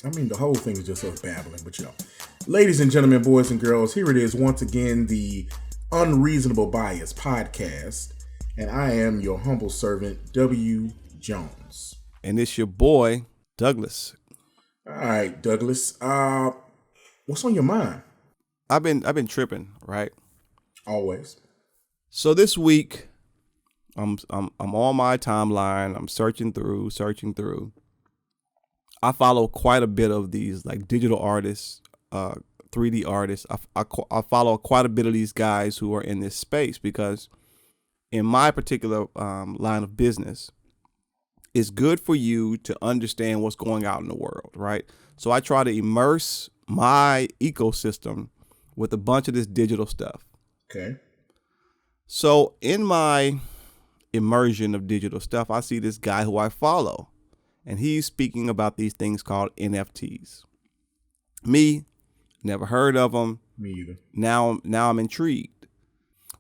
I mean, the whole thing is just us babbling, but Ladies and gentlemen, boys and girls, here it is once again, the Unreasonable Bias podcast. And I am your humble servant, W. Jones. And it's your boy, Douglas. All right, Douglas. What's on your mind? I've been tripping, right? Always. So this week, I'm on my timeline. I'm searching through. I follow quite a bit of these like digital artists, 3D artists. I follow quite a bit of these guys who are in this space because in my particular line of business, it's good for you to understand what's going out in the world, right? So I try to immerse my ecosystem with a bunch of this digital stuff. Okay. So in my immersion of digital stuff, I see this guy who I follow, and he's speaking about these things called NFTs. Me, never heard of them. Me either. Now I'm intrigued.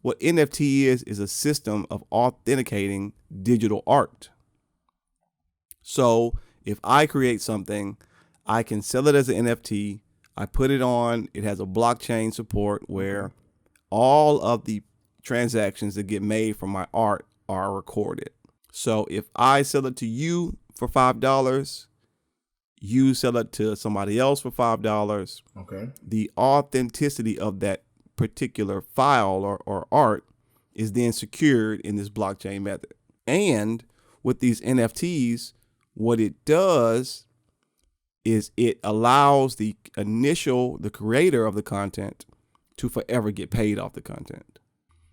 What NFT is a system of authenticating digital art. So if I create something, I can sell it as an NFT. I put it on. It has a blockchain support where all of the transactions that get made from my art are recorded. So if I sell it to you for $5, you sell it to somebody else for $5. Okay. The authenticity of that particular file or art is then secured in this blockchain method. And with these NFTs, what it does is it allows the creator of the content to forever get paid off the content.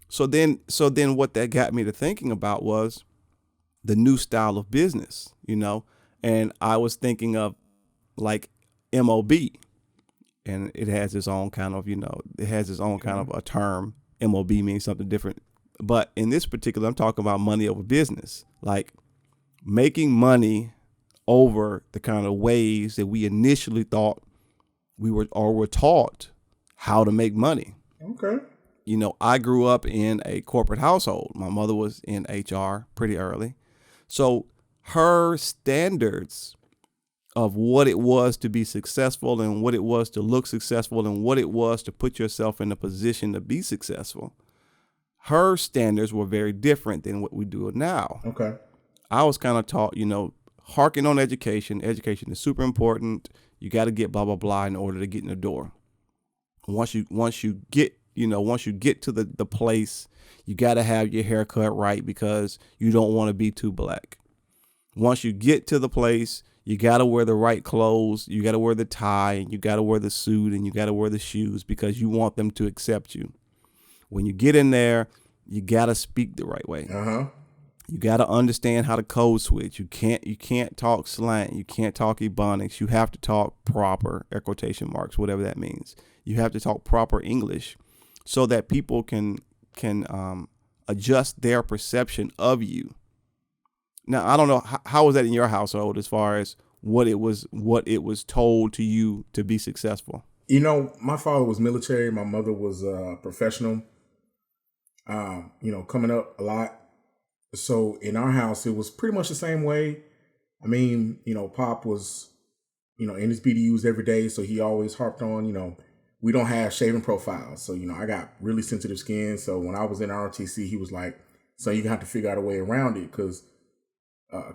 So then what that got me to thinking about was the new style of business, and I was thinking of like M.O.B, and it has its own kind of, a term. M.O.B means something different. But in this particular, I'm talking about money over business, like making money over the kind of ways that we initially thought we were taught how to make money. Okay. I grew up in a corporate household. My mother was in HR pretty early. So her standards of what it was to be successful and what it was to look successful and what it was to put yourself in a position to be successful, her standards were very different than what we do now. Okay. I was kind of taught, harking on education. Education is super important. You got to get blah, blah, blah in order to get in the door. Once you get to the place, you got to have your hair cut right because you don't want to be too black. Once you get to the place, you got to wear the right clothes. You got to wear the tie, and you got to wear the suit, and you got to wear the shoes because you want them to accept you. When you get in there, you got to speak the right way. You got to understand how to code switch. You can't talk slang. You can't talk ebonics. You have to talk proper, air quotation marks, whatever that means. You have to talk proper English so that people can adjust their perception of you. Now, I don't know how was that in your household as far as what it was told to you to be successful. My father was military. My mother was professional. Coming up a lot. So in our house, it was pretty much the same way. I mean, Pop was, in his BDUs every day. So he always harped on, we don't have shaving profiles. So, I got really sensitive skin. So when I was in ROTC, he was like, so you're going to have to figure out a way around it because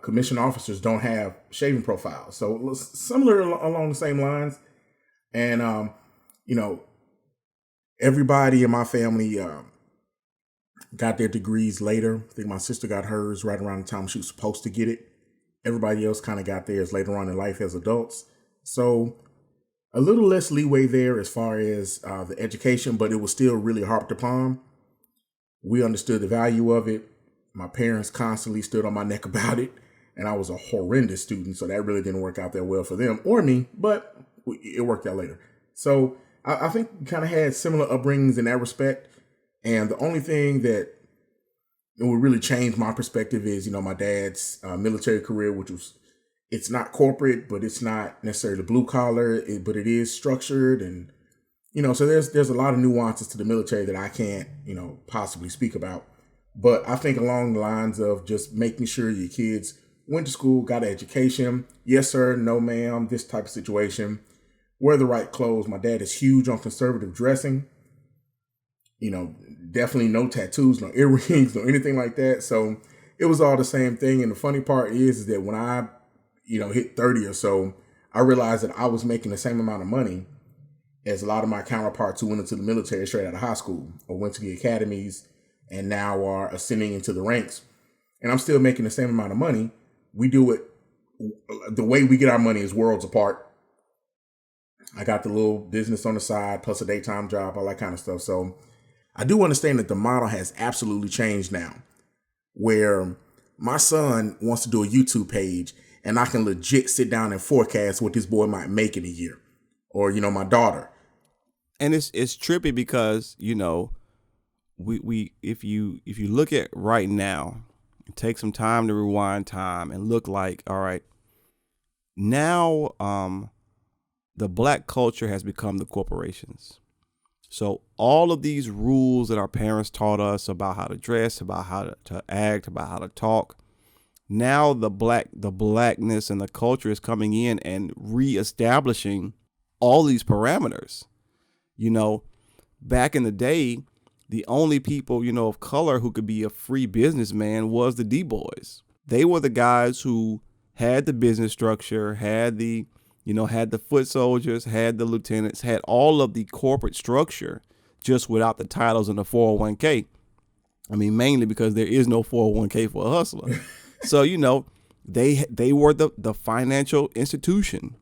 commissioned officers don't have shaving profiles. So it was similar along the same lines. And, everybody in my family got their degrees later. I think my sister got hers right around the time she was supposed to get it. Everybody else kind of got theirs later on in life as adults. So a little less leeway there as far as the education, but it was still really harped upon. We understood the value of it. My parents constantly stood on my neck about it, and I was a horrendous student, so that really didn't work out that well for them or me, but it worked out later. So I think we kind of had similar upbringings in that respect. And the only thing that would really change my perspective is, my dad's military career, which was, it's not corporate, but it's not necessarily blue collar, but it is structured. And, so there's a lot of nuances to the military that I can't, possibly speak about. But I think along the lines of just making sure your kids went to school, got an education. Yes, sir. No, ma'am. This type of situation. Wear the right clothes. My dad is huge on conservative dressing. Definitely no tattoos, no earrings, no anything like that. So it was all the same thing. And the funny part is that when I, hit 30 or so, I realized that I was making the same amount of money as a lot of my counterparts who went into the military straight out of high school or went to the academies and now are ascending into the ranks. And I'm still making the same amount of money. We do it, the way we get our money is worlds apart. I got the little business on the side, plus a daytime job, all that kind of stuff. So I do understand that the model has absolutely changed now, where my son wants to do a YouTube page and I can legit sit down and forecast what this boy might make in a year, or, my daughter. And it's trippy because, we if you look at right now, take some time to rewind time and look like, all right, now the black culture has become the corporations. So all of these rules that our parents taught us about how to dress, about how to act, about how to talk, now the blackness and the culture is coming in and reestablishing all these parameters. Back in the day, the only people, of color who could be a free businessman was the D-boys. They were the guys who had the business structure, had the foot soldiers, had the lieutenants, had all of the corporate structure, just without the titles and the 401k. I mean, mainly because there is no 401k for a hustler. So, they were the financial institution.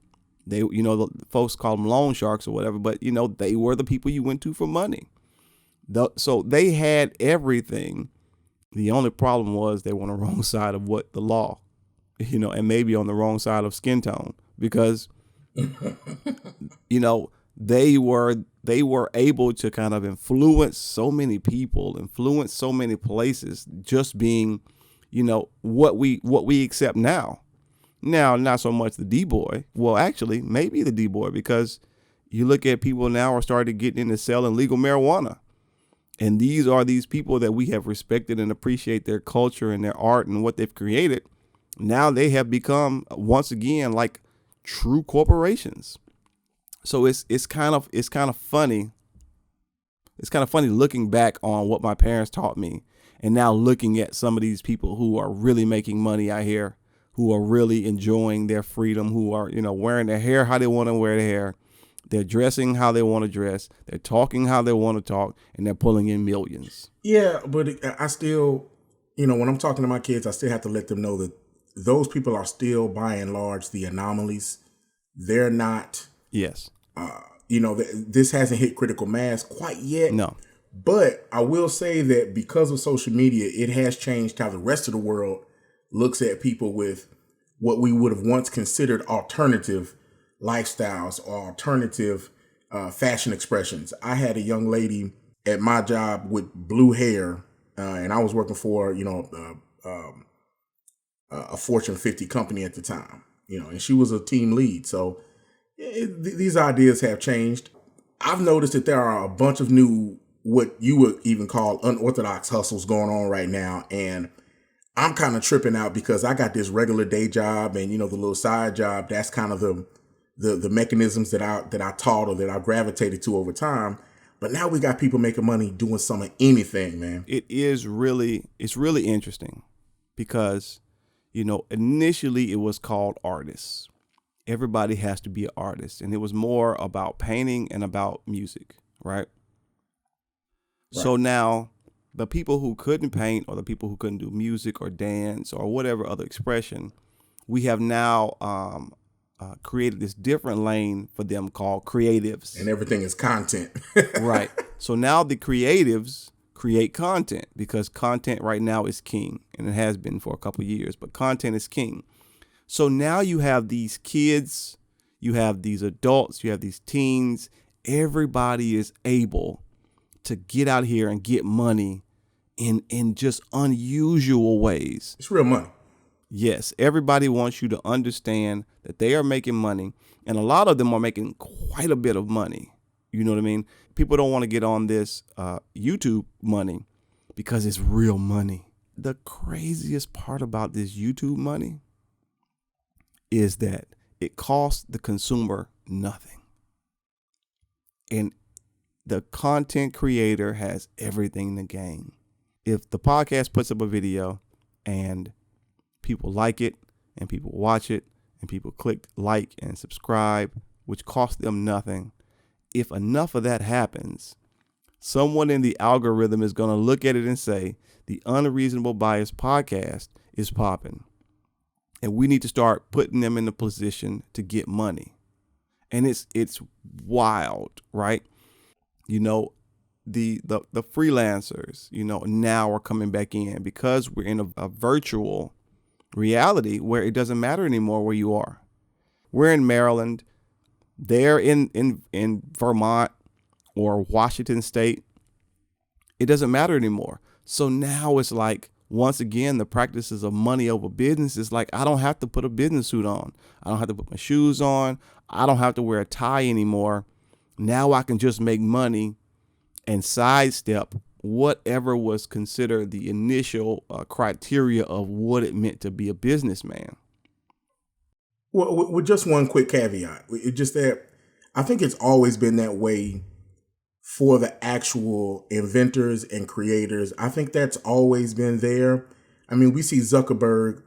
They, the folks call them loan sharks or whatever, but, they were the people you went to for money. So they had everything. The only problem was they were on the wrong side of what the law, and maybe on the wrong side of skin tone, because, they were able to kind of influence so many people, influence so many places, just being, what we accept now. Now, not so much the D-boy. Well, actually, maybe the D-boy, because you look at people now are starting getting into selling legal marijuana. And these are these people that we have respected and appreciate their culture and their art and what they've created. Now they have become, once again, like true corporations. So it's kind of funny. It's kind of funny looking back on what my parents taught me and now looking at some of these people who are really making money out here, who are really enjoying their freedom, who are, wearing their hair how they want to wear their hair. They're dressing how they want to dress. They're talking how they want to talk, and they're pulling in millions. Yeah, but I still, when I'm talking to my kids, I still have to let them know that those people are still, by and large, the anomalies. They're not. Yes. This hasn't hit critical mass quite yet. No. But I will say that because of social media, it has changed how the rest of the world looks at people with what we would have once considered alternative lifestyles or alternative fashion expressions. I had a young lady at my job with blue hair, and I was working for, a Fortune 50 company at the time, and she was a team lead. So these ideas have changed. I've noticed that there are a bunch of new, what you would even call unorthodox hustles going on right now. And I'm kind of tripping out because I got this regular day job and, the little side job. That's kind of the mechanisms that I taught or that I gravitated to over time. But now we got people making money doing some of anything, man. It's really interesting because, initially it was called artists. Everybody has to be an artist. And it was more about painting and about music, right? So now the people who couldn't paint or the people who couldn't do music or dance or whatever other expression, we have now created this different lane for them called creatives. And everything is content. Right. So now the creatives create content because content right now is king, and it has been for a couple of years, but content is king. So now you have these kids, you have these adults, you have these teens. Everybody is able to get out here and get money in just unusual ways. It's real money. Yes, everybody wants you to understand that they are making money, and a lot of them are making quite a bit of money. You know what I mean? People don't want to get on this YouTube money because it's real money. The craziest part about this YouTube money is that it costs the consumer nothing. And the content creator has everything to gain. If the podcast puts up a video and people like it and people watch it and people click like and subscribe, which costs them nothing, if enough of that happens, someone in the algorithm is going to look at it and say, the Unreasonable Bias podcast is popping. And we need to start putting them in a position to get money. And it's wild, right? You know, the freelancers, you know, now are coming back in because we're in a virtual reality where it doesn't matter anymore where you are. We're in Maryland, they're in Vermont or Washington State. It doesn't matter anymore. So now it's like, once again, the practices of money over business is like, I don't have to put a business suit on. I don't have to put my shoes on. I don't have to wear a tie anymore. Now I can just make money and sidestep whatever was considered the initial criteria of what it meant to be a businessman. Well, with just one quick caveat, it's just that I think it's always been that way for the actual inventors and creators. I think that's always been there. I mean, we see Zuckerberg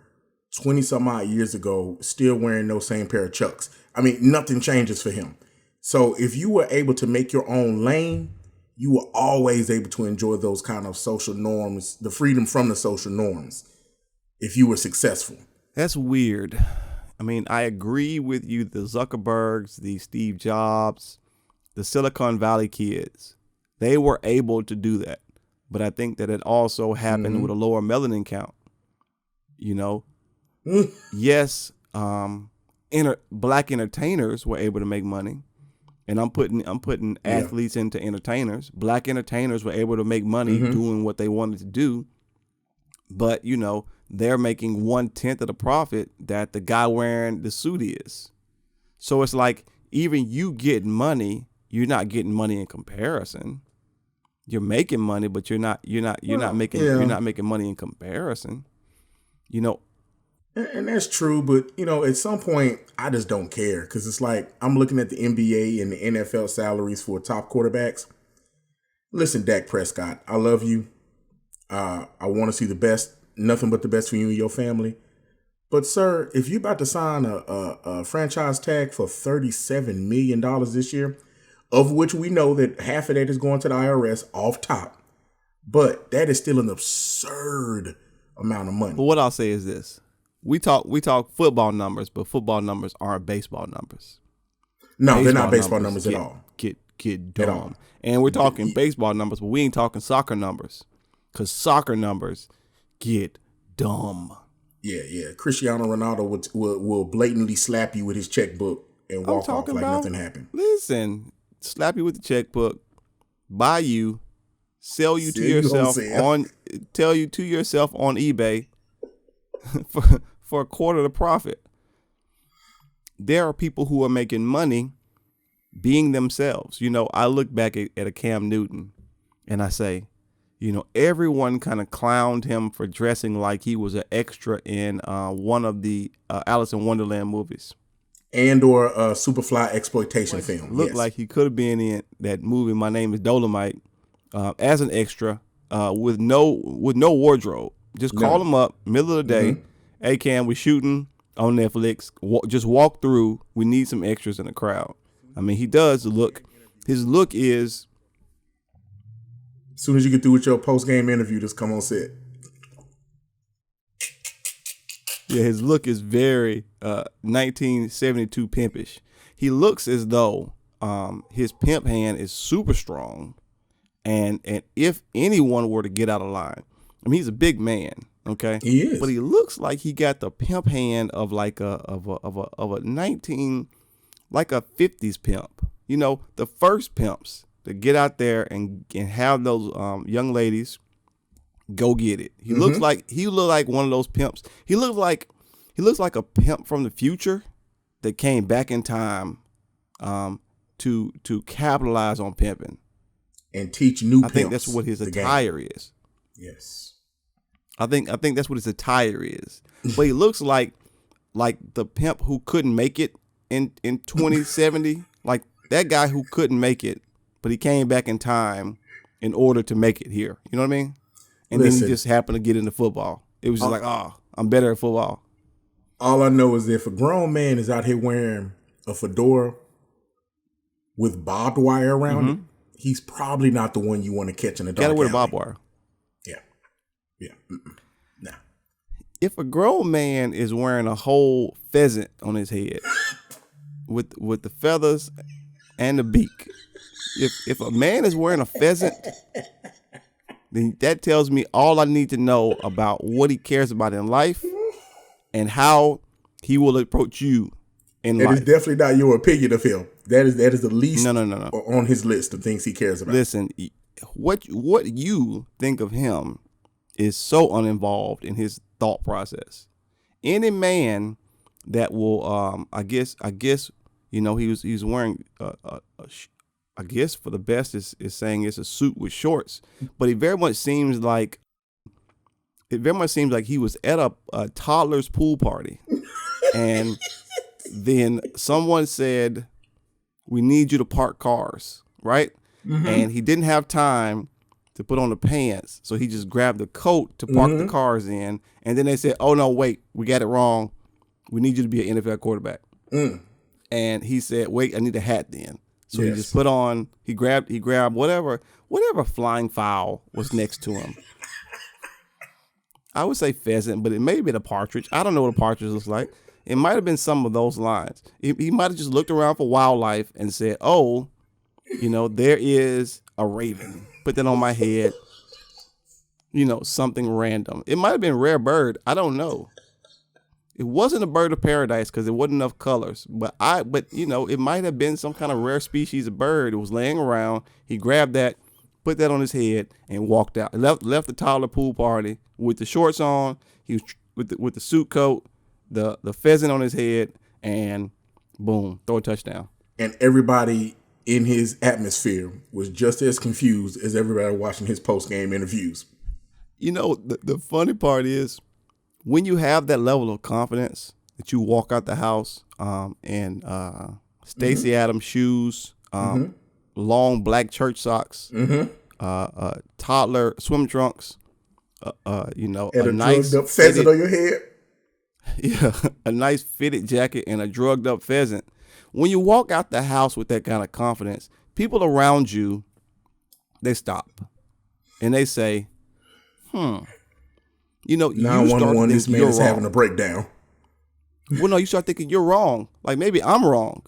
20 some odd years ago still wearing those same pair of Chucks. I mean, nothing changes for him. So if you were able to make your own lane, you were always able to enjoy those kind of social norms, the freedom from the social norms, if you were successful. That's weird. I mean, I agree with you. The Zuckerbergs, the Steve Jobs, the Silicon Valley kids, they were able to do that. But I think that it also happened with a lower melanin count. You know, yes, black entertainers were able to make money. And I'm putting athletes into entertainers. Black entertainers were able to make money doing what they wanted to do. But, you know, they're making 1/10 of the profit that the guy wearing the suit is. So it's like, even you getting money, you're not getting money in comparison. You're making money, but you're not making money in comparison. You know. And that's true, but, you know, at some point, I just don't care, because it's like I'm looking at the NBA and the NFL salaries for top quarterbacks. Listen, Dak Prescott, I love you. I want to see the best, nothing but the best for you and your family. But, sir, if you're about to sign a franchise tag for $37 million this year, of which we know that half of that is going to the IRS off top, but that is still an absurd amount of money. But what I'll say is this. We talk football numbers, but football numbers aren't baseball numbers. No, they're not baseball numbers at all. Get dumb. And we're talking baseball numbers, but we ain't talking soccer numbers, because soccer numbers get dumb. Yeah. Cristiano Ronaldo will blatantly slap you with his checkbook and walk off like nothing happened. Listen, slap you with the checkbook, buy you, sell you to yourself tell you to yourself on eBay for a quarter of the profit. There are people who are making money being themselves. You know, I look back at a Cam Newton and I say, you know, everyone kind of clowned him for dressing like he was an extra in one of the Alice in Wonderland movies. And or a Superfly exploitation film. Looked like he could have been in that movie, My Name is Dolomite, as an extra with no wardrobe. Just call him up, middle of the day. Hey, Cam, we're shooting on Netflix. Just walk through. We need some extras in the crowd. I mean, he does look. His look is. As soon as you get through with your post-game interview, just come on set. Yeah, his look is very 1972 pimpish. He looks as though his pimp hand is super strong, and if anyone were to get out of line, I mean, he's a big man, okay? He is. But he looks like he got the pimp hand of like a 50s pimp. You know, the first pimps that get out there and have those young ladies go get it. He looks like one of those pimps. He looks like a pimp from the future that came back in time to capitalize on pimping and teach new pimps. I think that's what his attire is. Yes. I think that's what his attire is. But he looks like like the pimp who couldn't make it in 2070, like that guy who couldn't make it, but he came back in time in order to make it here. You know what I mean? And then he Listen, just happened to get into football. It was just like, oh, I'm better at football. all I know is if a grown man is out here wearing a fedora with barbed wire around it, he's probably not the one you want to catch in the dark. Gotta wear alley. barbed wire. Yeah. Nah. If a grown man is wearing a whole pheasant on his head with the feathers and the beak, if a man is wearing a pheasant, then that tells me all I need to know about what he cares about in life and how he will approach you in life. That is definitely not your opinion of him. That is the least No. on his list of things he cares about. Listen, what you think of him is so uninvolved in his thought process. Any man that will, I guess, you know, he was wearing, I guess for the best is saying it's a suit with shorts, but it very much seems like he was at a toddler's pool party, and then someone said, "We need you to park cars," right? And he didn't have time to put on the pants, so he just grabbed the coat to park the cars in, and then they said, "Oh no, wait, we got it wrong. We need you to be an NFL quarterback." And he said, "Wait, I need a hat then." So he just put on. He grabbed whatever flying fowl was next to him. I would say pheasant, but it may have been a partridge. I don't know what a partridge looks like. It might have been some of those lines. He might have just looked around for wildlife and said, "Oh, you know, there is a raven. Put that on my head." You know, something random. It might have been a rare bird. I don't know. It wasn't a bird of paradise because there wasn't enough colors. But you know, it might have been some kind of rare species of bird. It was laying around. He grabbed that, put that on his head, and walked out. Left the toddler pool party with the shorts on. He was with the suit coat, the pheasant on his head, and boom, throw a touchdown. And everybody in his atmosphere was just as confused as everybody watching his post-game interviews. You know, the funny part is when you have that level of confidence that you walk out the house and Stacey Adams shoes, long black church socks, toddler swim trunks, you know, and a nice drugged up pheasant on your head. Yeah, a nice fitted jacket and a drugged up pheasant. When you walk out the house with that kind of confidence, people around you, they stop and they say, you know, you start to think this man is having a breakdown. Well, no, you start thinking you're wrong. Like maybe I'm wrong.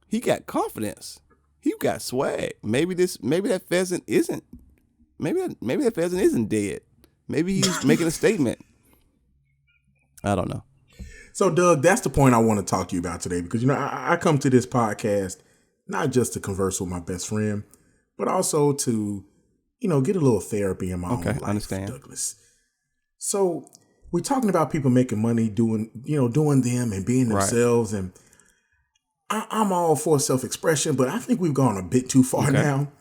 He got confidence. He got swag. Maybe that pheasant isn't. Maybe that pheasant isn't dead. Maybe he's making a statement. I don't know. So, Doug, that's the point I want to talk to you about today because, you know, I come to this podcast not just to converse with my best friend, but also to, you know, get a little therapy in my own life, understand. Douglas. So we're talking about people making money doing them and being themselves. And I'm all for self-expression, but I think we've gone a bit too far now.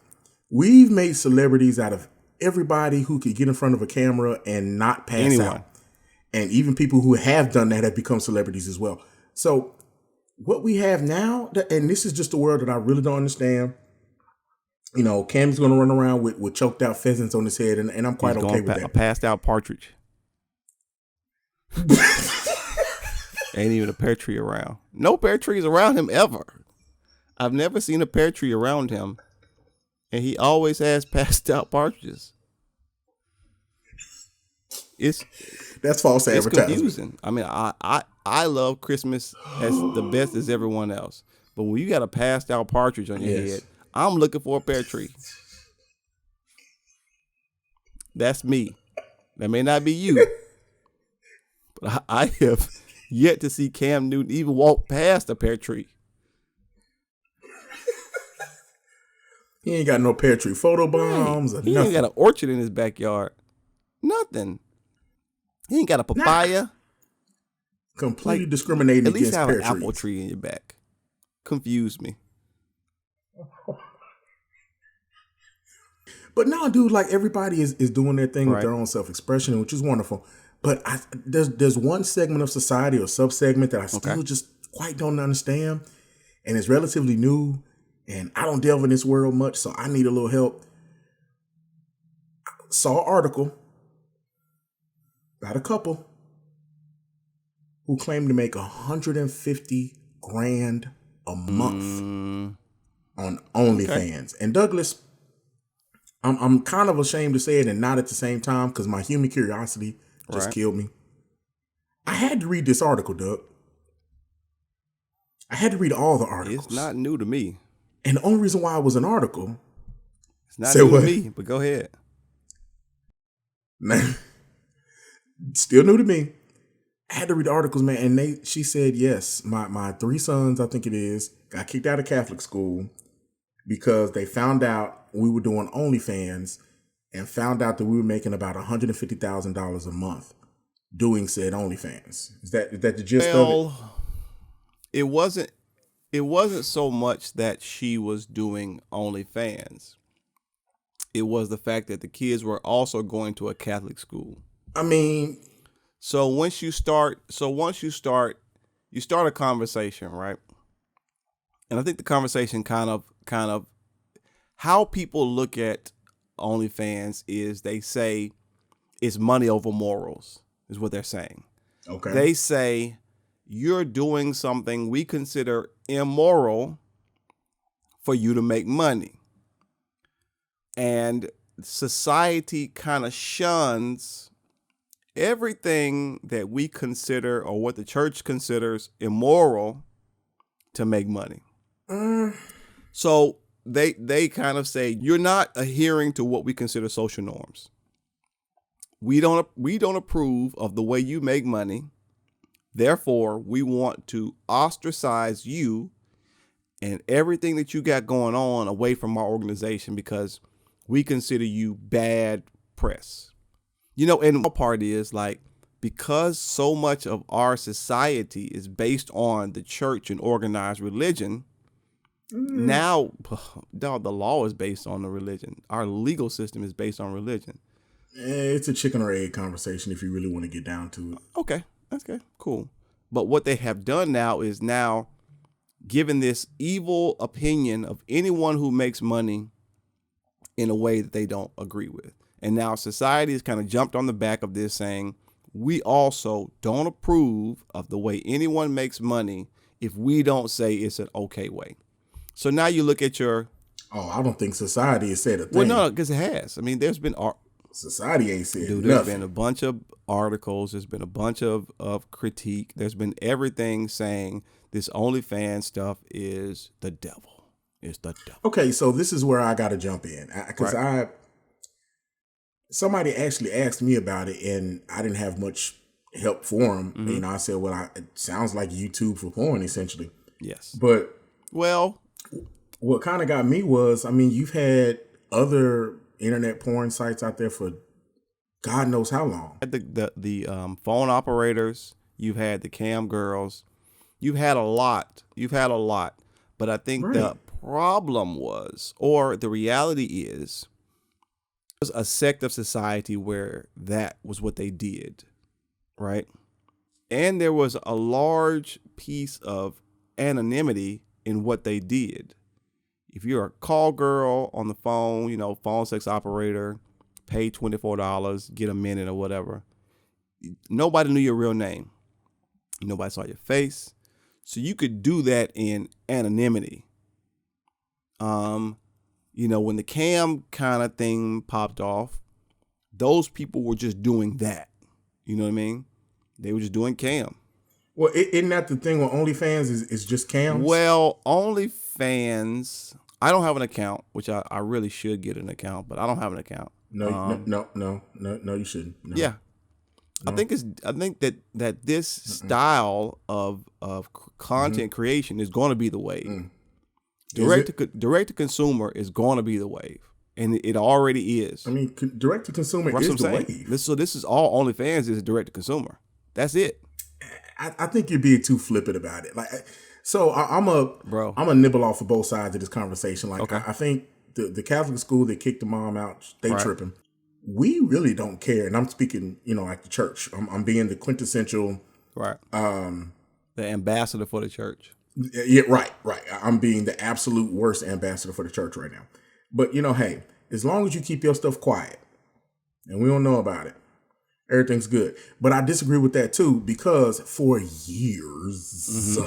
We've made celebrities out of everybody who could get in front of a camera and not pass out. And even people who have done that have become celebrities as well. So what we have now, and this is just a word that I really don't understand. You know, Cam's going to run around with choked out pheasants on his head, and I'm quite okay with that. A passed out partridge. Ain't even a pear tree around. No pear trees around him ever. I've never seen a pear tree around him, and he always has passed out partridges. That's false advertising. It's confusing. I mean, I love Christmas as the best as everyone else, but when you got a passed out partridge on your head, I'm looking for a pear tree. That's me. That may not be you, but I have yet to see Cam Newton even walk past a pear tree. He ain't got no pear tree photo bombs or he nothing. Ain't got an orchard in his backyard. Nothing. He ain't got a papaya. Completely discriminating against pear trees. At least have an apple tree in your back. Confuse me. But now, dude, like everybody is doing their thing with their own self-expression, which is wonderful. But there's one segment of society or sub-segment that I still Okay. just quite don't understand. And it's relatively new. And I don't delve in this world much, so I need a little help. Saw an article about a couple who claim to make $150,000 a month on OnlyFans. And Douglas, I'm kind of ashamed to say it and not at the same time because my human curiosity just killed me. I had to read this article, Doug. I had to read all the articles. It's not new to me. And the only reason why it was an article. It's not new to me, but go ahead. Still new to me. I had to read the articles, man, and she said, yes, my 3 sons, I think it is, got kicked out of Catholic school because they found out we were doing OnlyFans and found out that we were making about $150,000 a month doing said OnlyFans. Is that the gist of it? It wasn't so much that she was doing OnlyFans. It was the fact that the kids were also going to a Catholic school. I mean, once you start a conversation, right? And I think the conversation kind of how people look at OnlyFans is they say it's money over morals is what they're saying. Okay. They say you're doing something we consider immoral for you to make money. And society kind of shuns everything that we consider or what the church considers immoral to make money. So they kind of say you're not adhering to what we consider social norms. We don't approve of the way you make money. Therefore, we want to ostracize you and everything that you got going on away from our organization because we consider you bad press. And the part is like, because so much of our society is based on the church and organized religion, now the law is based on the religion. Our legal system is based on religion. It's a chicken or egg conversation if you really want to get down to it. Okay, that's good. Cool. But what they have done now is given this evil opinion of anyone who makes money in a way that they don't agree with. And now society has kind of jumped on the back of this saying, we also don't approve of the way anyone makes money if we don't say it's an okay way. So now you look at I don't think society has said a thing. Well, no, because it has. I mean, there's been society ain't said nothing. There's been a bunch of articles. There's been a bunch of critique. There's been everything saying this OnlyFans stuff is the devil. It's the devil. Okay, so this is where I got to jump in because somebody actually asked me about it and I didn't have much help for them. Mm-hmm. I said, well, it sounds like YouTube for porn, essentially. Yes. But what kind of got me was, you've had other internet porn sites out there for God knows how long. The phone operators, you've had the cam girls, you've had a lot. But I think the problem was, or the reality is, there's a sect of society where that was what they did, right? And there was a large piece of anonymity in what they did. If you're a call girl on the phone, phone sex operator, pay $24, get a minute or whatever, nobody knew your real name. Nobody saw your face. So you could do that in anonymity. When the cam kind of thing popped off, those people were just doing that. You know what I mean? They were just doing cam. Well, isn't that the thing with OnlyFans is just cams? Well, OnlyFans, I don't have an account, which I really should get an account, but I don't have an account. No, you shouldn't. No. Yeah. No. I think that this style of content creation is going to be the wave. Direct to consumer is going to be the wave, and it already is. Direct to consumer is the wave. So this is all OnlyFans is direct to consumer. That's it. I think you're being too flippant about it. I'm a nibble off of both sides of this conversation. I think the Catholic school that kicked the mom out, they tripping. we really don't care. And I'm speaking, like the church. I'm being the quintessential. Right. The ambassador for the church. Yeah, right. I'm being the absolute worst ambassador for the church right now. But hey, as long as you keep your stuff quiet and we don't know about it, everything's good. But I disagree with that too, because for years,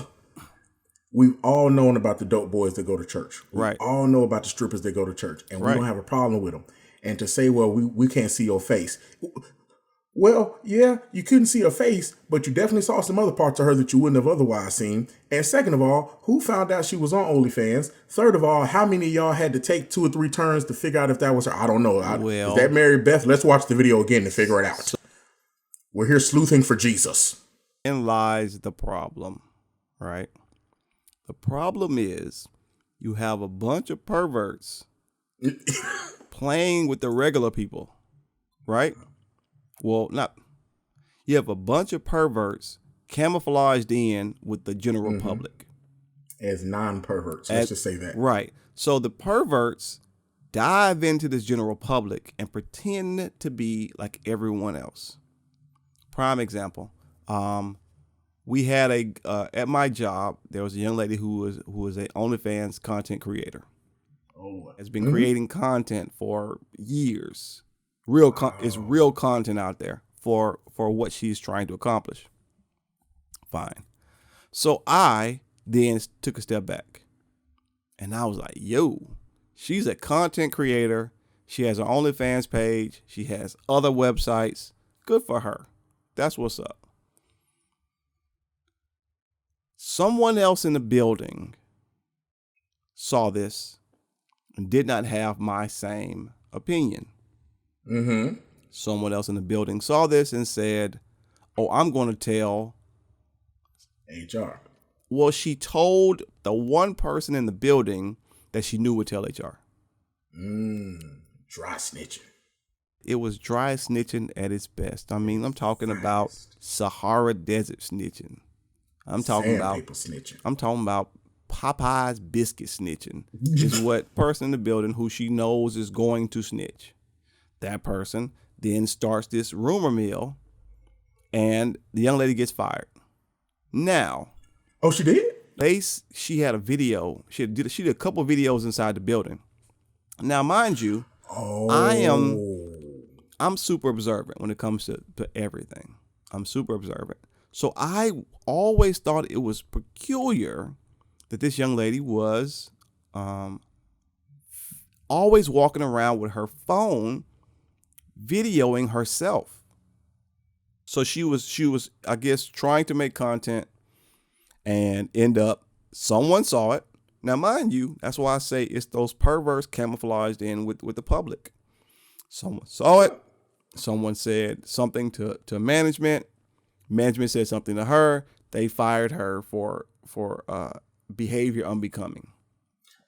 we've all known about the dope boys that go to church. We all know about the strippers that go to church, and we don't have a problem with them. And to say, well, we can't see your face. Well, yeah, you couldn't see her face, but you definitely saw some other parts of her that you wouldn't have otherwise seen. And second of all, who found out she was on OnlyFans? Third of all, how many of y'all had to take 2 or 3 turns to figure out if that was her? I don't know. Is that Mary Beth? Let's watch the video again to figure it out. We're here sleuthing for Jesus. And lies the problem, right? The problem is you have a bunch of perverts playing with the regular people, right? Well, you have a bunch of perverts camouflaged in with the general public. As non-perverts, let's just say that. Right. So the perverts dive into this general public and pretend to be like everyone else. Prime example. We had at my job, there was a young lady who was a OnlyFans content creator. Has been creating content for years. It's real content out there for what she's trying to accomplish. Fine. So I then took a step back and I was like, yo, she's a content creator. She has her OnlyFans page. She has other websites. Good for her. That's what's up. Someone else in the building saw this and did not have my same opinion. Someone else in the building saw this and said, oh, I'm going to tell HR. Well, she told the one person in the building that she knew would tell HR. Dry snitching. It was dry snitching at its best. I mean, I'm talking about Sahara Desert snitching. I'm talking about snitching. I'm talking about Popeye's biscuit snitching. Is what person in the building who she knows is going to snitch. That person then starts this rumor mill, and the young lady gets fired. Now, oh, she did? She had a video. She did a couple of videos inside the building. Now, mind you, I'm super observant when it comes to everything. I'm super observant. So I always thought it was peculiar that this young lady was always walking around with her phone videoing herself. So she was, I guess, trying to make content and someone saw it. Now, mind you, that's why I say it's those perverts camouflaged in with the public. Someone saw it. Someone said something to management. Management said something to her. They fired her for behavior unbecoming.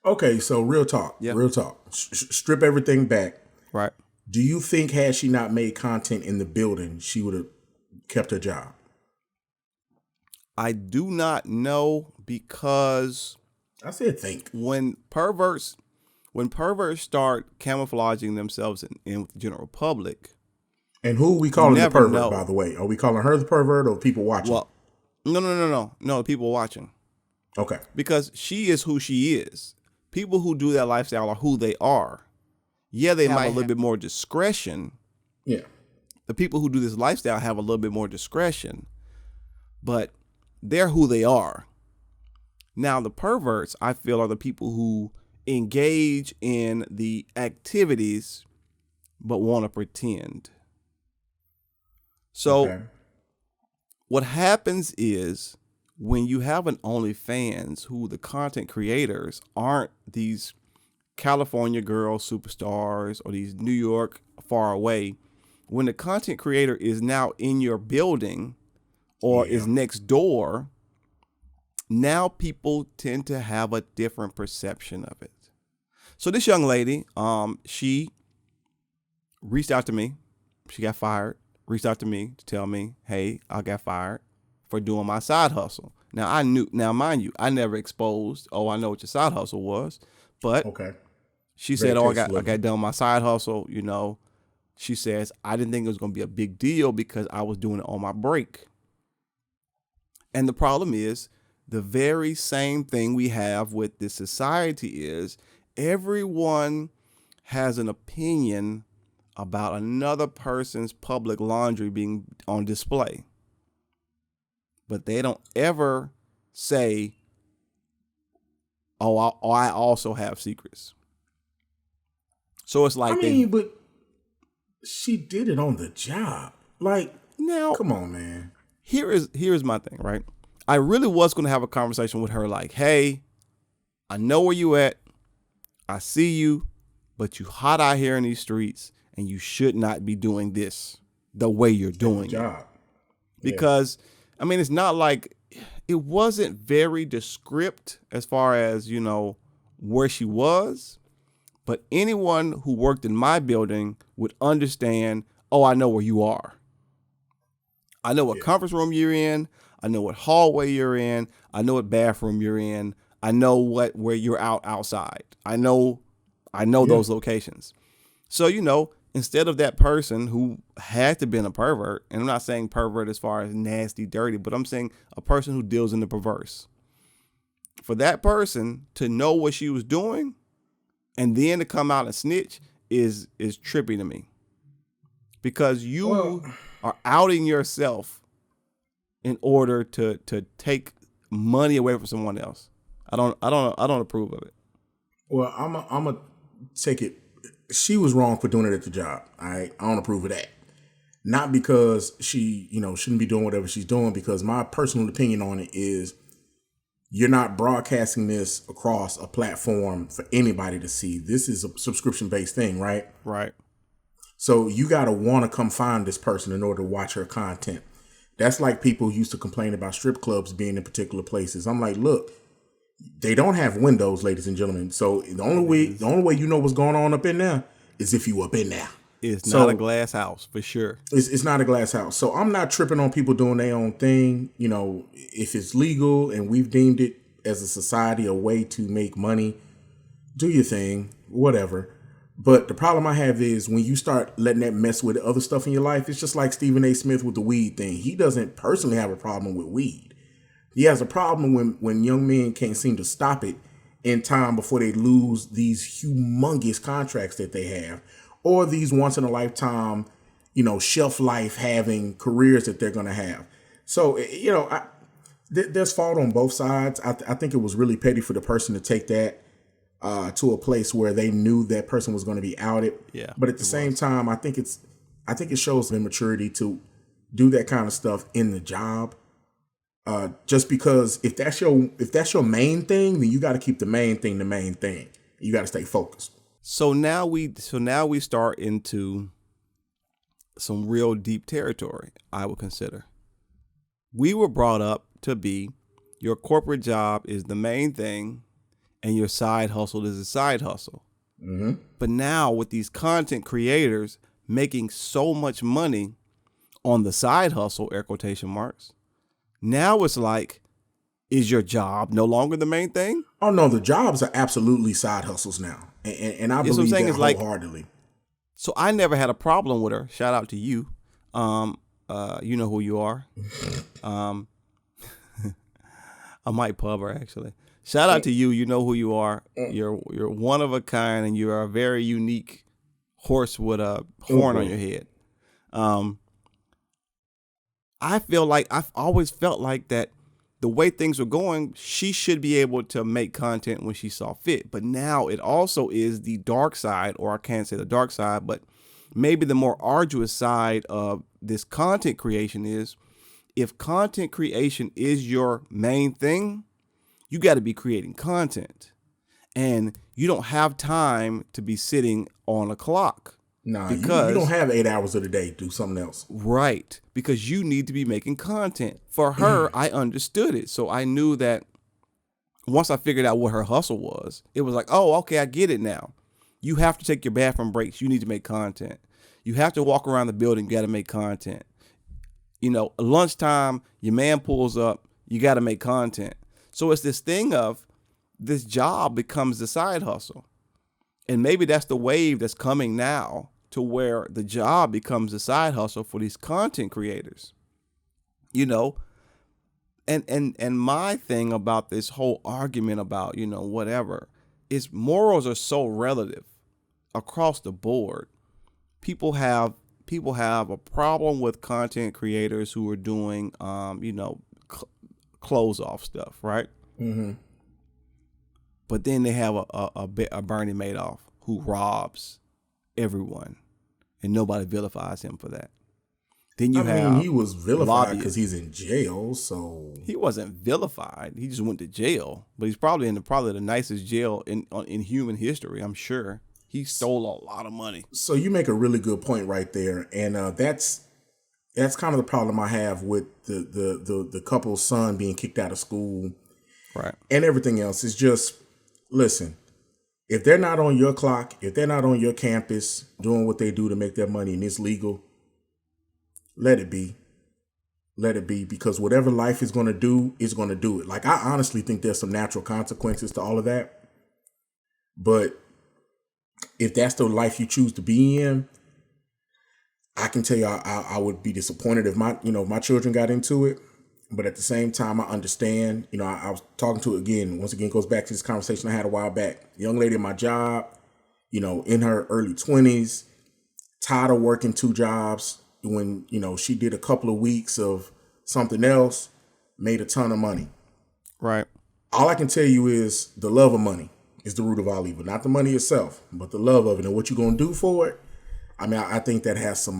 Okay, so real talk. Real talk. Strip everything back. Right. Do you think had she not made content in the building, she would have kept her job? I do not know, because I said think. When perverts start camouflaging themselves in with the general public. And who are we calling the pervert, by the way? Are we calling her the pervert or people watching? Well, no, people watching. Okay. Because she is who she is. People who do that lifestyle are who they are. Yeah, they might have a little bit more discretion. Yeah. The people who do this lifestyle have a little bit more discretion, but they're who they are. Now, the perverts, I feel, are the people who engage in the activities but want to pretend. So what happens is when you have an OnlyFans who the content creators aren't these California girl superstars or these New York far away, when the content creator is now in your building or is next door, now people tend to have a different perception of it. So this young lady, she reached out to me. She got fired. Reached out to me to tell me, hey, I got fired for doing my side hustle. Now, mind you, I never exposed, I know what your side hustle was, but she said, I got done my side hustle, She says, I didn't think it was going to be a big deal because I was doing it on my break. And the problem is the very same thing we have with this society is everyone has an opinion about another person's public laundry being on display. But they don't ever say, I also have secrets. So it's like but she did it on the job. Like, now, come on, man. Here's my thing, right? I really was going to have a conversation with her like, hey, I know where you at. I see you, but you hot out here in these streets and you should not be doing this the way you're doing job. It. Because, I mean, it's not like it wasn't very descriptive as far as, where she was. But anyone who worked in my building would understand, oh, I know where you are. I know what conference room you're in. I know what hallway you're in. I know what bathroom you're in. I know where you're outside. I know those locations. So, instead of that person who had to be a pervert, and I'm not saying pervert as far as nasty, dirty, but I'm saying a person who deals in the perverse. For that person to know what she was doing and then to come out and snitch is trippy to me. Because you are outing yourself in order to take money away from someone else. I don't approve of it. Well, I'm a take it. She was wrong for doing it at the job. I don't approve of that. Not because she, shouldn't be doing whatever she's doing, because my personal opinion on it is you're not broadcasting this across a platform for anybody to see. This is a subscription-based thing, right? Right. So you got to want to come find this person in order to watch her content. That's like people who used to complain about strip clubs being in particular places. I'm like, look, they don't have windows, ladies and gentlemen. So the only way you know what's going on up in there is if you up in there. It's not a glass house for sure. It's not a glass house. So I'm not tripping on people doing their own thing. If it's legal and we've deemed it as a society a way to make money, do your thing, whatever. But the problem I have is when you start letting that mess with other stuff in your life, it's just like Stephen A. Smith with the weed thing. He doesn't personally have a problem with weed. He has a problem when young men can't seem to stop it in time before they lose these humongous contracts that they have, or these once in a lifetime, shelf life having careers that they're going to have. So, there's fault on both sides. I think it was really petty for the person to take that to a place where they knew that person was going to be outed. Yeah. But at the same time, I think it shows immaturity to do that kind of stuff in the job. Just because if that's your main thing, then you got to keep the main thing the main thing. You got to stay focused. So now we start into some real deep territory, I would consider. We were brought up to be your corporate job is the main thing and your side hustle is a side hustle. Mm-hmm. But now with these content creators making so much money on the side hustle, air quotation marks, now it's like, is your job no longer the main thing? Oh, no, the jobs are absolutely side hustles now. And I believe that wholeheartedly. So I never had a problem with her. Shout out to you. You know who you are. I might pub her, actually. Shout out to you. You know who you are. You're one of a kind, and you are a very unique horse with a horn on your head. I've always felt like that the way things were going, she should be able to make content when she saw fit. But now it also is the dark side, or I can't say the dark side, but maybe the more arduous side of this content creation is, if content creation is your main thing, you got to be creating content. And you don't have time to be sitting on a clock. Nah, because you don't have 8 hours of the day. Do something else. Right. Because you need to be making content. For her, I understood it. So I knew that once I figured out what her hustle was, it was like, oh, okay, I get it now. You have to take your bathroom breaks. You need to make content. You have to walk around the building. You got to make content. Lunchtime, your man pulls up. You got to make content. So it's this thing of this job becomes the side hustle. And maybe that's the wave that's coming now to where the job becomes a side hustle for these content creators. You know, and my thing about this whole argument about, whatever, is morals are so relative across the board. People have a problem with content creators who are doing close off stuff, right? Mm-hmm. But then they have a Bernie Madoff who robs everyone, and nobody vilifies him for that. Then you have he was vilified because lobbyists. he's in jail, so He wasn't vilified. He just went to jail, but he's probably in the nicest jail in human history. I'm sure he stole a lot of money. so you make a really good point right there, and that's kind of the problem I have with the couple's son being kicked out of school, Right. and everything else. Is just, listen, if they're not on your clock, if they're not on your campus doing what they do to make their money and it's legal, let it be. Let it be, because whatever life is going to do is going to do it. Like, I honestly think there's some natural consequences to all of that. But if that's the life you choose to be in, I can tell you I would be disappointed if my children got into it. But at the same time, I understand. I was talking to, once again, goes back to this conversation I had a while back. Young lady at my job, in her early 20s, tired of working two jobs. When, she did a couple of weeks of something else, made a ton of money. Right. All I can tell you is the love of money is the root of all evil. Not the money itself, but the love of it and what you're going to do for it. I mean, I think that has some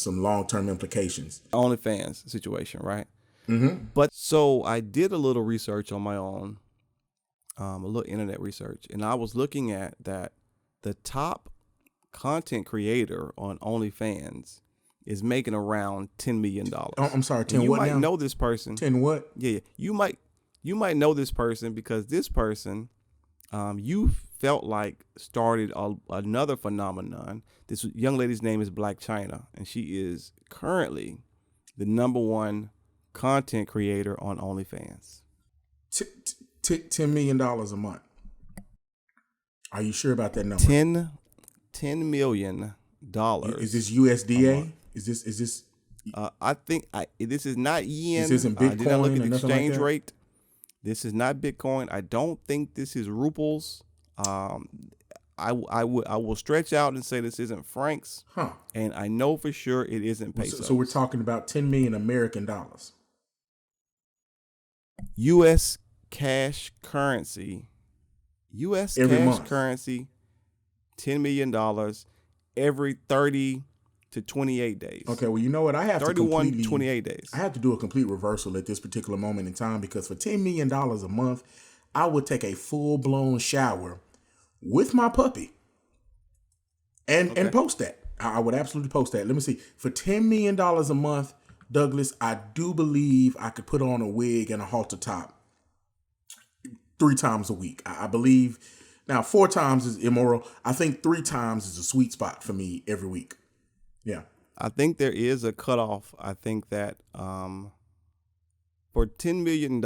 long-term implications. OnlyFans situation, right? Mm-hmm. But so I did a little research on my own, a little internet research, and I was looking at that the top content creator on OnlyFans is making around $10 million. Oh, I'm sorry, 10 you what might now? know this person. 10 what? Yeah. You might know this person because this person, you felt like started another phenomenon. This young lady's name is Black China, and she is currently the #1 content creator on OnlyFans. $10 million a month. Are you sure about that number? $10 million. Is this USDA? Is this? I think this is not yen. This isn't Bitcoin. I did not look at the or nothing exchange like that? rate. This is not Bitcoin. I don't think this is rubles. I will stretch out and say this isn't francs. Huh. And I know for sure it isn't pesos. So we're talking about 10 million American dollars. U.S. cash currency. U.S. Every cash month. currency. $10 million every 30 to 28 days. Okay, well, you know what? I have 31 to 28 days. I have to do a complete reversal at this particular moment in time, because for $10 million a month, I would take a full-blown shower with my puppy and post that. I would absolutely post that. Let me see. For $10 million a month, Douglas, I do believe I could put on a wig and a halter top 3 times a week. I believe. Now, 4 times is immoral. I think 3 times is a sweet spot for me every week. Yeah. I think there is a cutoff. I think that for $10 million,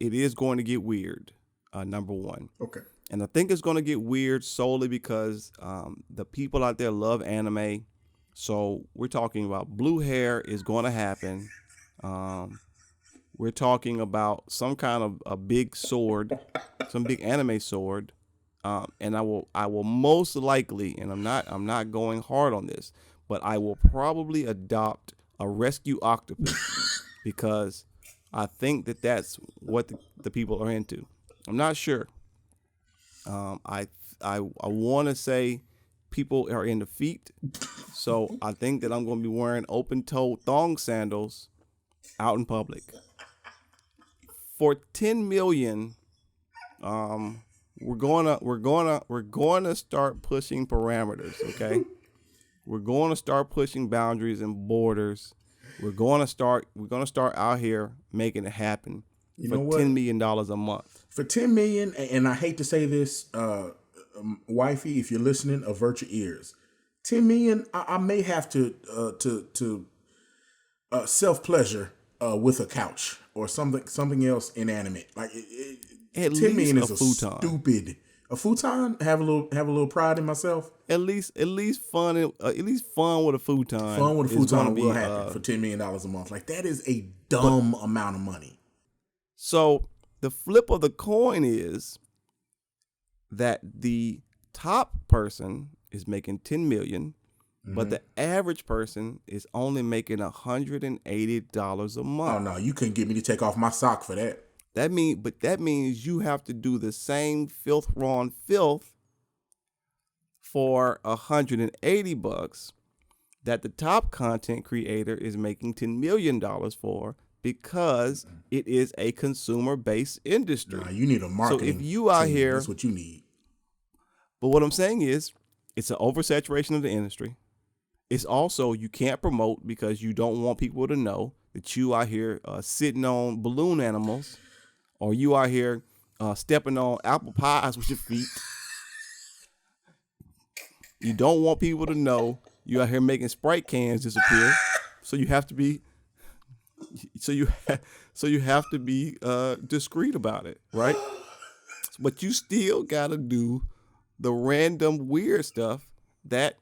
it is going to get weird, number one. Okay. And I think it's going to get weird solely because the people out there love anime. So we're talking about blue hair is going to happen. We're talking about some kind of a big sword, some big anime sword. And I will most likely, and I'm not going hard on this, but I will probably adopt a rescue octopus because I think that that's what the people are into. I'm not sure. I want to say people are into feet, so I think that I'm going to be wearing open-toed thong sandals out in public. For 10 million, we're gonna start pushing parameters, okay? We're going to start pushing boundaries and borders. We're gonna start out here making it happen. You for know what? $10 million a month. For 10 million, and I hate to say this, wifey, if you're listening, avert your ears. 10 million, I may have to self pleasure with a couch or something else inanimate. Like At 10 million least is a futon. A futon, have a little pride in myself. At least fun with a futon Fun with a is going to futon will be happen for $10 million a month. Like that is a dumb amount of money. So the flip of the coin is that the top person is making 10 million, but the average person is only making $180 a month. Oh no, you couldn't get me to take off my sock for that. That means you have to do the same filth raw filth for $180 that the top content creator is making $10 million for, because it is a consumer-based industry. Nah, you need a marketing. So if you out team, here, that's what you need. But what I'm saying is, it's an oversaturation of the industry. It's also, you can't promote because you don't want people to know that you out here sitting on balloon animals, or you out here stepping on apple pies with your feet. You don't want people to know you out here making Sprite cans disappear. So you have to be, discreet about it, right? But you still gotta do the random weird stuff that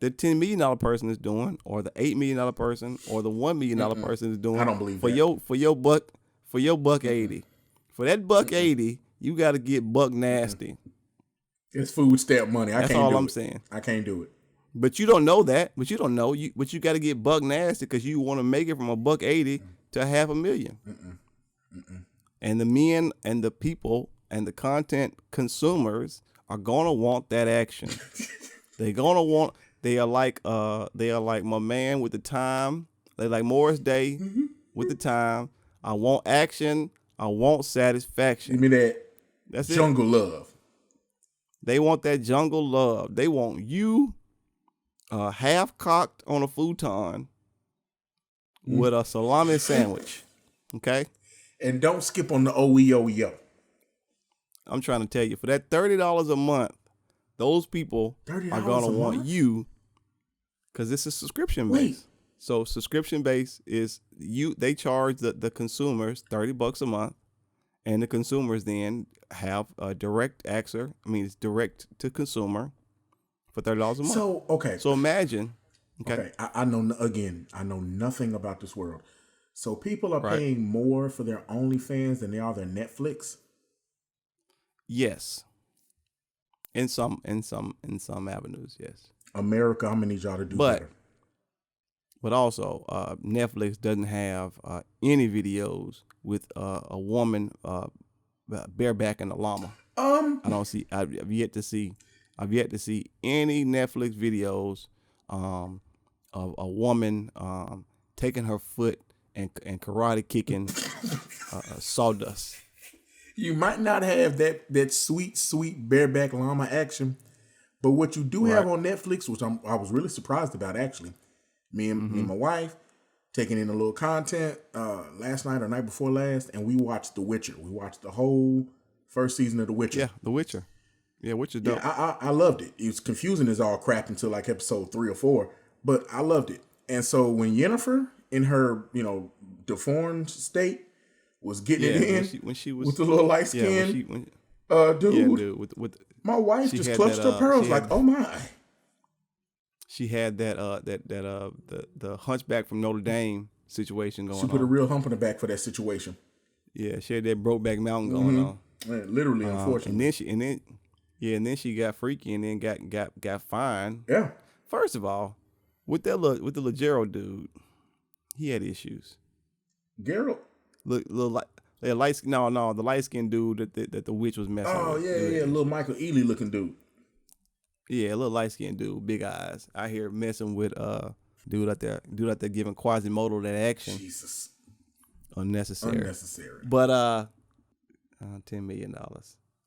the $10 million person is doing, or the $8 million person, or the $1 million person is doing. I don't believe for that. for your $1.80. For that $1.80, you got to get buck nasty. It's food stamp money. That's all I'm saying. I can't do it. But you don't know that. But you don't know. But you got to get buck nasty because you want to make it from $1.80 to $500,000. And the men and the people and the content consumers are gonna want that action. They are like my man with the time. They like Morris Day with the time. I want action. I want satisfaction. Give me that. That's jungle love. They want that jungle love. They want you half cocked on a futon with a salami sandwich. Okay? And don't skip on the OEOEO. I'm trying to tell you, for that $30 a month, those people are going to want you, because it's a subscription base. So subscription base is they charge the consumers $30 a month, and the consumers then have a direct access. I mean, it's direct to consumer for $30 a month. So, okay. So imagine. Okay. I know nothing about this world. So people are paying more for their OnlyFans than they are their Netflix? Yes. In some avenues, yes. America, I'm gonna need y'all to do better. But also, Netflix doesn't have any videos with a woman bareback in a llama. I don't see. I've yet to see any Netflix videos of a woman taking her foot and karate kicking sawdust. You might not have that sweet bareback llama action, but what you do have on Netflix, which I was really surprised about actually. Me and my wife taking in a little content last night or night before last, and we watched The Witcher. We watched the whole first season of The Witcher. Yeah, The Witcher. Yeah, Witcher's dope. Yeah, I loved it. It was confusing as all crap until like episode 3 or 4, but I loved it. And so when Yennefer, in her deformed state, was getting it in when she was with the little light skin dude. Yeah, dude, with my wife just clutched her pearls like, oh my. She had the Hunchback from Notre Dame situation going on. She put a real hump in the back for that situation. Yeah, she had that Brokeback Mountain going on. Yeah, literally, unfortunately. And then she got freaky and then got fined. Yeah. First of all, with the Legero dude, he had issues. Geralt. The light skinned dude that the witch was messing with. Oh yeah, little Michael Ealy looking dude. Yeah, a little light skinned dude, big eyes. I hear messing with dude out there giving Quasimodo that action. Jesus. Unnecessary. But $10 million. All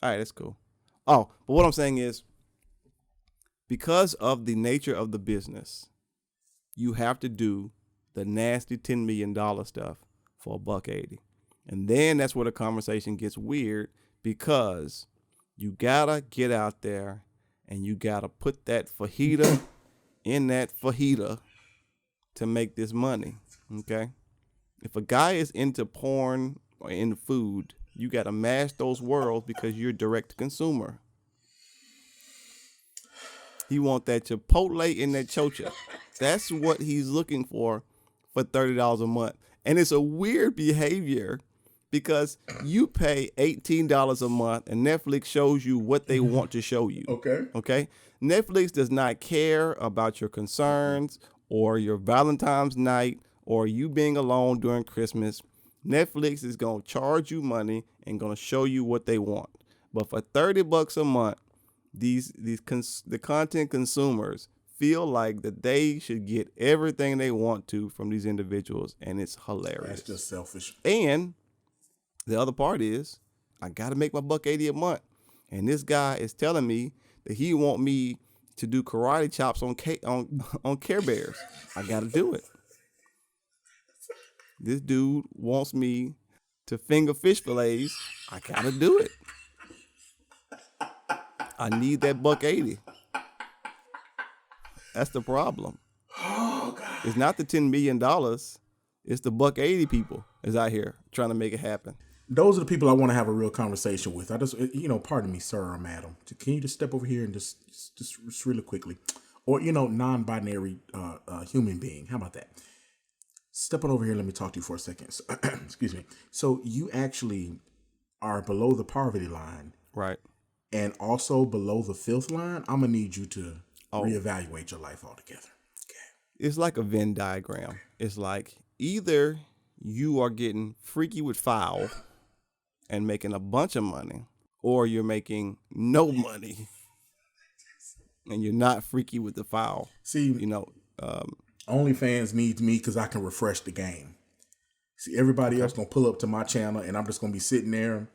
right, that's cool. Oh, but what I'm saying is, because of the nature of the business, you have to do the nasty $10 million stuff for $1.80. And then that's where the conversation gets weird, because you gotta get out there and you gotta put that fajita in that fajita to make this money. Okay? If a guy is into porn or into food, you gotta mash those worlds because you're direct to consumer. He want that Chipotle and that chocha. That's what he's looking for $30 a month. And it's a weird behavior because you pay $18 a month and Netflix shows you what they want to show you. Okay. Okay? Netflix does not care about your concerns or your Valentine's night or you being alone during Christmas. Netflix is going to charge you money and going to show you what they want. But for $30 a month, the content consumers feel like that they should get everything they want to from these individuals, and it's hilarious. That's just selfish. And the other part is, I got to make my $180 a month, and this guy is telling me that he want me to do karate chops on Care Bears. I got to do it. This dude wants me to finger fish fillets. I got to do it. I need that $180. That's the problem. Oh, God. It's not the $10 million. It's the $180 people is out here trying to make it happen. Those are the people I want to have a real conversation with. I just, pardon me, sir or madam. Can you just step over here and just really quickly, or non-binary human being? How about that? Step on over here. Let me talk to you for a second. So, excuse me. So you actually are below the poverty line, right? And also below the filth line. I'm gonna need you to reevaluate your life altogether. Okay. It's like a Venn diagram. It's like either you are getting freaky with foul and making a bunch of money, or you're making no money and you're not freaky with the foul. See, OnlyFans needs me because I can refresh the game. See, everybody else gonna pull up to my channel and I'm just gonna be sitting there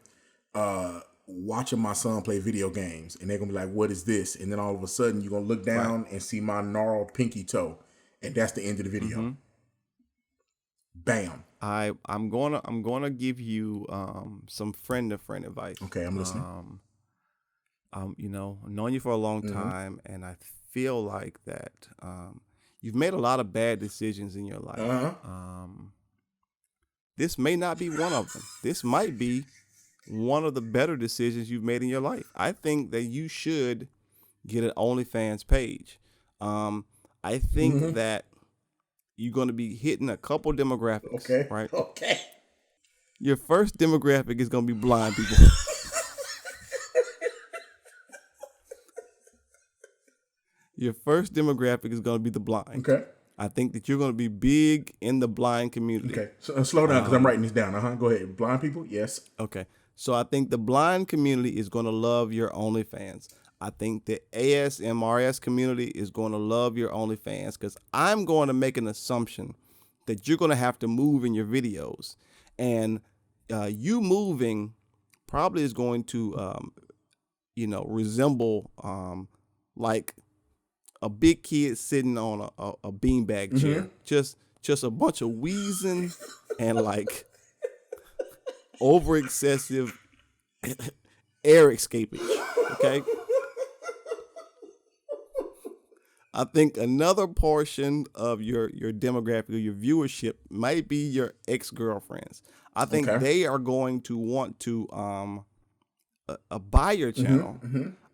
watching my son play video games, and they're gonna be like, what is this? And then all of a sudden you're gonna look down and see my gnarled pinky toe, and that's the end of the video. Mm-hmm. Bam. I'm gonna give you some friend to friend advice. Okay, I'm listening. I've known you for a long time, and I feel like that you've made a lot of bad decisions in your life. Uh-huh. This may not be one of them. This might be one of the better decisions you've made in your life. I think that you should get an OnlyFans page. I think that you're going to be hitting a couple demographics. Okay. Right? Okay. Your first demographic is going to be blind people. Your first demographic is going to be the blind. Okay. I think that you're going to be big in the blind community. Okay. So, slow down because I'm writing this down. Go ahead. Blind people? Yes. Okay. So I think the blind community is going to love your OnlyFans. I think the ASMRS community is going to love your OnlyFans because I'm going to make an assumption that you're going to have to move in your videos. And you moving probably is going to, resemble like a big kid sitting on a beanbag chair. Just a bunch of wheezing and like over excessive air escapage. Okay. I think another portion of your demographic or your viewership might be your ex-girlfriends. I think they are going to want to buy your channel.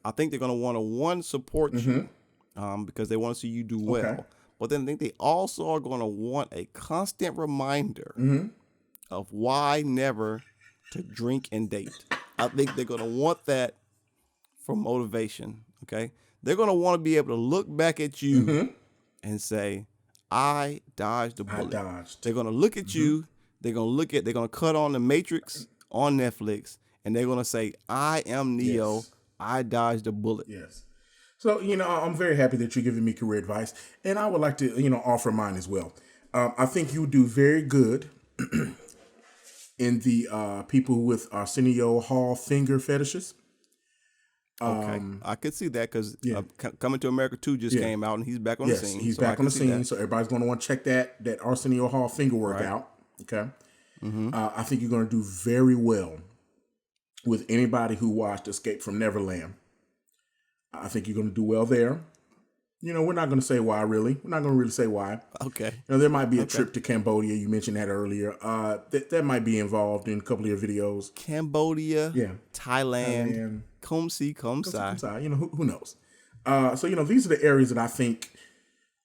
I think they're going to want to support you because they want to see you do well. Okay. But then I think they also are going to want a constant reminder of why never to drink and date. I think they're going to want that for motivation. Okay. They're going to want to be able to look back at you and say, I dodged the bullet. They're going to look at you. They're going to cut on The Matrix on Netflix, and they're going to say, I am Neo. Yes. I dodged a bullet. Yes. So, I'm very happy that you're giving me career advice, and I would like to, offer mine as well. I think you do very good in the people with Arsenio Hall finger fetishes. Okay, I could see that because Coming to America 2 just came out, and he's back on the scene. He's back on the scene, so everybody's going to want to check that Arsenio Hall finger work out. Okay, I think you're going to do very well with anybody who watched Escape from Neverland. I think you're going to do well there. We're not going to say why, really. We're not going to really say why. Okay. There might be a trip to Cambodia. You mentioned that earlier. That might be involved in a couple of your videos. Cambodia, Thailand. Come see, come say. Who knows? So these are the areas that I think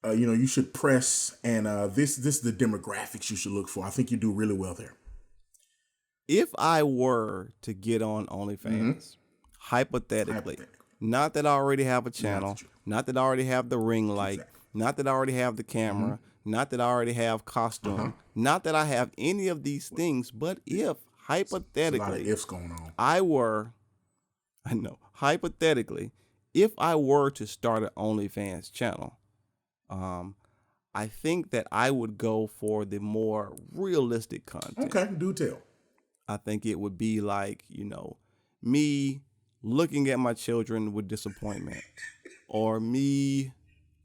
you should press, and this is the demographics you should look for. I think you do really well there. If I were to get on Mm-hmm. OnlyFans, hypothetically, Hypothetically. not that I already have a channel, that you- not that I already have the ring light, Exactly. not that I already have the camera, not that I already have costume, not that I have any of these things, but if There's a lot of hypothetically ifs going on. hypothetically, if I were to start an OnlyFans channel, I think that I would go for the more realistic content. Okay, do tell. I think it would be like, me looking at my children with disappointment, or me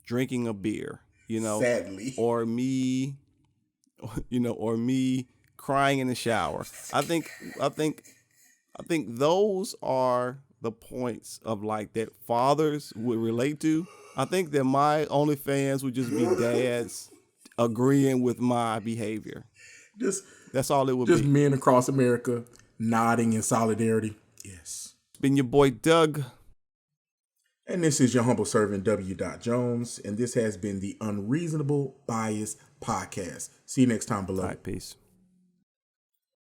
drinking a beer, Sadly. or me, or me crying in the shower. I think those are the points of like that fathers would relate to. I think that my OnlyFans would just be dads agreeing with my behavior. That's all it would Just be. men across America nodding in solidarity. Yes. Been your boy Doug. And this is your humble servant, W. Jones. And this has been the Unreasonable Bias Podcast. See you next time, beloved. All right, peace.